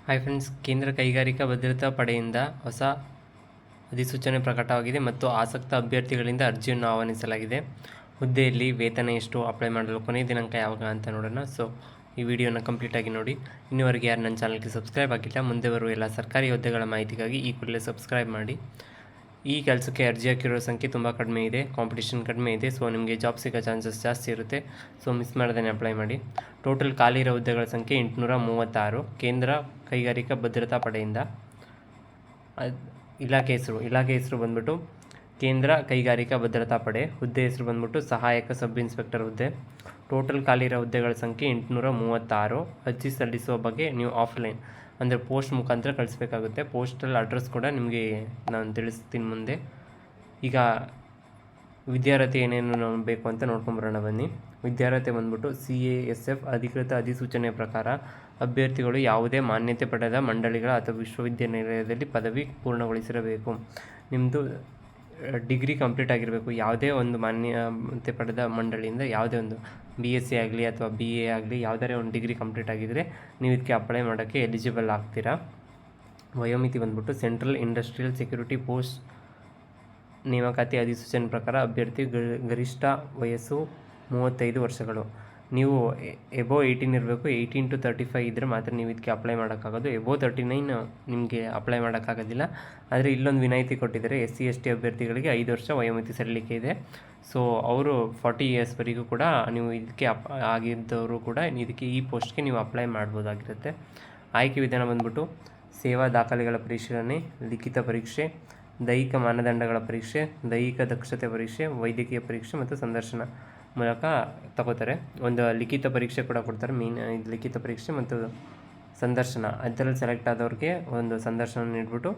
Hi friends, ಕೇಂದ್ರ ಕೈಗಾರಿಕಾ ಭದ್ರತಾ ಪಡೆಯಿಂದ ಹೊಸ ಅಧಿಸೂಚನೆ ಪ್ರಕಟವಾಗಿದೆ ಮತ್ತು ಆಸಕ್ತ ಅಭ್ಯರ್ಥಿಗಳಿಂದ ಅರ್ಜಿಯನ್ನು ಆಹ್ವಾನಿಸಲಾಗಿದೆ. ಹುದ್ದೆಯಲ್ಲಿ ವೇತನ ಎಷ್ಟು, ಅಪ್ಲೈ ಮಾಡಲು ಕೊನೆಯ ದಿನಾಂಕ ಯಾವಾಗ ಅಂತ ನೋಡೋಣ. ಸೊ ಈ ವಿಡಿಯೋನ ಕಂಪ್ಲೀಟಾಗಿ ನೋಡಿ. ಇನ್ನುವರೆಗೆ ಯಾರು ನನ್ನ ಚಾನಲ್ಗೆ ಸಬ್ಸ್ಕ್ರೈಬ್ ಆಗಿಲ್ಲ, ಮುಂದೆ ಬರುವ ಎಲ್ಲ ಸರ್ಕಾರಿ ಹುದ್ದೆಗಳ ಮಾಹಿತಿಗಾಗಿ ಈ ಕೂಡಲೇ ಸಬ್ಸ್ಕ್ರೈಬ್ ಮಾಡಿ. ಈ ಕೆಲಸಕ್ಕೆ ಅರ್ಜಿ ಹಾಕಿರೋ ಸಂಖ್ಯೆ ತುಂಬ ಕಡಿಮೆ ಇದೆ, ಕಾಂಪಿಟೇಷನ್ ಕಡಿಮೆ ಇದೆ. ಸೊ ನಿಮಗೆ ಜಾಬ್ ಸಿಗೋ ಚಾನ್ಸಸ್ ಜಾಸ್ತಿ ಇರುತ್ತೆ. ಸೊ ಮಿಸ್ ಮಾಡ್ದೇ ಅಪ್ಲೈ ಮಾಡಿ. ಟೋಟಲ್ ಖಾಲಿ ಇರೋ ಹುದ್ದೆಗಳ ಸಂಖ್ಯೆ 836. ಕೇಂದ್ರ ಕೈಗಾರಿಕಾ ಭದ್ರತಾ ಪಡೆಯಿಂದ ಇಲಾಖೆ ಹೆಸರು ಬಂದ್ಬಿಟ್ಟು ಕೇಂದ್ರ ಕೈಗಾರಿಕಾ ಭದ್ರತಾ ಪಡೆ. ಹುದ್ದೆ ಹೆಸರು ಬಂದ್ಬಿಟ್ಟು ಸಹಾಯಕ ಸಬ್ ಇನ್ಸ್ಪೆಕ್ಟರ್ ಹುದ್ದೆ. ಟೋಟಲ್ ಖಾಲಿ ಇರೋ ಹುದ್ದೆಗಳ ಸಂಖ್ಯೆ 836. ಅರ್ಜಿ ಸಲ್ಲಿಸುವ ಬಗ್ಗೆ ನೀವು ಆಫ್ಲೈನ್ ಅಂದರೆ ಪೋಸ್ಟ್ ಮುಖಾಂತರ ಕಳಿಸ್ಬೇಕಾಗುತ್ತೆ. ಪೋಸ್ಟಲ್ ಅಡ್ರೆಸ್ ಕೂಡ ನಿಮಗೆ ನಾನು ತಿಳಿಸ್ತೀನಿ ಮುಂದೆ. ಈಗ ವಿದ್ಯಾರ್ಹತೆ ಏನೇನು ಬೇಕು ಅಂತ ನೋಡ್ಕೊಂಬರೋಣ ಬನ್ನಿ. ವಿದ್ಯಾರ್ಹತೆ ಬಂದ್ಬಿಟ್ಟು CASF ಅಧಿಕೃತ ಅಧಿಸೂಚನೆಯ ಪ್ರಕಾರ ಅಭ್ಯರ್ಥಿಗಳು ಯಾವುದೇ ಮಾನ್ಯತೆ ಪಡೆದ ಮಂಡಳಿಗಳ ಅಥವಾ ವಿಶ್ವವಿದ್ಯಾನಿಲಯದಲ್ಲಿ ಪದವಿ ಪೂರ್ಣಗೊಳಿಸಿರಬೇಕು. ನಿಮ್ಮದು ಡಿಗ್ರಿ ಕಂಪ್ಲೀಟ್ ಆಗಿರಬೇಕು. ಯಾವುದೇ ಒಂದು ಮಾನ್ಯತೆ ಪಡೆದ ಮಂಡಳಿಯಿಂದ ಯಾವುದೇ ಒಂದು BSc ಆಗಲಿ ಅಥವಾ BA ಆಗಲಿ ಯಾವುದೇ ಒಂದು ಡಿಗ್ರಿ ಕಂಪ್ಲೀಟ್ ಆಗಿದ್ದರೆ ನೀವು ಇದಕ್ಕೆ ಅಪ್ಲೈ ಮಾಡೋಕ್ಕೆ ಎಲಿಜಿಬಲ್ ಆಗ್ತೀರಾ. ವಯೋಮಿತಿ ಬಂದ್ಬಿಟ್ಟು ಸೆಂಟ್ರಲ್ ಇಂಡಸ್ಟ್ರಿಯಲ್ ಸೆಕ್ಯೂರಿಟಿ ಪೋಸ್ಟ್ ನೇಮಕಾತಿ ಅಧಿಸೂಚನೆ ಪ್ರಕಾರ ಅಭ್ಯರ್ಥಿ ಗರಿಷ್ಠ ವಯಸ್ಸು 35 ವರ್ಷಗಳು. ನೀವು ಎಬೋ 18 ಇರಬೇಕು. 18 to 35 ಇದ್ದರೆ ಮಾತ್ರ ನೀವು ಇದಕ್ಕೆ ಅಪ್ಲೈ ಮಾಡೋಕ್ಕಾಗೋದು. ಎಬೋ 39 ನಿಮಗೆ ಅಪ್ಲೈ ಮಾಡೋಕ್ಕಾಗೋದಿಲ್ಲ. ಆದರೆ ಇಲ್ಲೊಂದು ವಿನಾಯಿತಿ ಕೊಟ್ಟಿದ್ದಾರೆ. SC ST ಅಭ್ಯರ್ಥಿಗಳಿಗೆ 5 ವರ್ಷ ವಯೋಮಿತಿ ಸಡಿಲಿಕೆ ಇದೆ. ಸೊ ಅವರು 40 ಇಯರ್ಸ್ವರೆಗೂ ಕೂಡ ನೀವು ಇದಕ್ಕೆ ಆಗಿದ್ದವರು ಕೂಡ ಇದಕ್ಕೆ ಈ ಪೋಸ್ಟ್ಗೆ ನೀವು ಅಪ್ಲೈ ಮಾಡ್ಬೋದಾಗಿರುತ್ತೆ. ಆಯ್ಕೆ ವಿಧಾನ ಬಂದ್ಬಿಟ್ಟು ಸೇವಾ ದಾಖಲೆಗಳ ಪರಿಶೀಲನೆ, ಲಿಖಿತ ಪರೀಕ್ಷೆ, ದೈಹಿಕ ಮಾನದಂಡಗಳ ಪರೀಕ್ಷೆ, ದೈಹಿಕ ದಕ್ಷತೆ ಪರೀಕ್ಷೆ, ವೈದ್ಯಕೀಯ ಪರೀಕ್ಷೆ ಮತ್ತು ಸಂದರ್ಶನ ಮೂಲಕ ತಗೋತಾರೆ. ಒಂದು ಲಿಖಿತ ಪರೀಕ್ಷೆ ಕೂಡ ಕೊಡ್ತಾರೆ. ಲಿಖಿತ ಪರೀಕ್ಷೆ ಮತ್ತು ಸಂದರ್ಶನ, ಅದರಲ್ಲಿ ಸೆಲೆಕ್ಟ್ ಆದವ್ರಿಗೆ ಒಂದು ಸಂದರ್ಶನ ನೀಡಿಬಿಟ್ಟು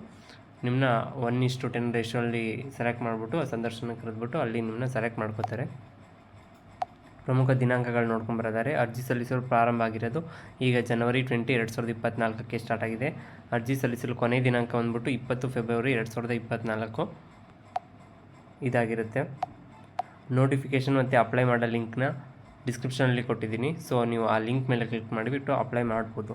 ನಿಮ್ಮನ್ನ 1:10 ರೇಷಿಯೋಲ್ಲಿ ಸೆಲೆಕ್ಟ್ ಮಾಡಿಬಿಟ್ಟು ಸಂದರ್ಶನ ಕರೆದ್ಬಿಟ್ಟು ಅಲ್ಲಿ ನಿಮ್ಮನ್ನ ಸೆಲೆಕ್ಟ್ ಮಾಡ್ಕೋತಾರೆ. ಪ್ರಮುಖ ದಿನಾಂಕಗಳು ನೋಡ್ಕೊಂಬರಿದ್ದಾರೆ. ಅರ್ಜಿ ಸಲ್ಲಿಸಲು ಪ್ರಾರಂಭ ಆಗಿರೋದು ಈಗ ಜನವರಿ 20, 2024 ಸ್ಟಾರ್ಟ್ ಆಗಿದೆ. ಅರ್ಜಿ ಸಲ್ಲಿಸಲು ಕೊನೆಯ ದಿನಾಂಕ ಬಂದ್ಬಿಟ್ಟು 20 ಫೆಬ್ರವರಿ 2024 ಇದಾಗಿರುತ್ತೆ. ನೋಟಿಫಿಕೇಷನ್ ಮತ್ತು ಅಪ್ಲೈ ಮಾಡೋ ಲಿಂಕ್ನ ಡಿಸ್ಕ್ರಿಪ್ಷನಲ್ಲಿ ಕೊಟ್ಟಿದ್ದೀನಿ. ಸೊ ನೀವು ಆ ಲಿಂಕ್ ಮೇಲೆ ಕ್ಲಿಕ್ ಮಾಡಿಬಿಟ್ಟು ಅಪ್ಲೈ ಮಾಡ್ಬೋದು.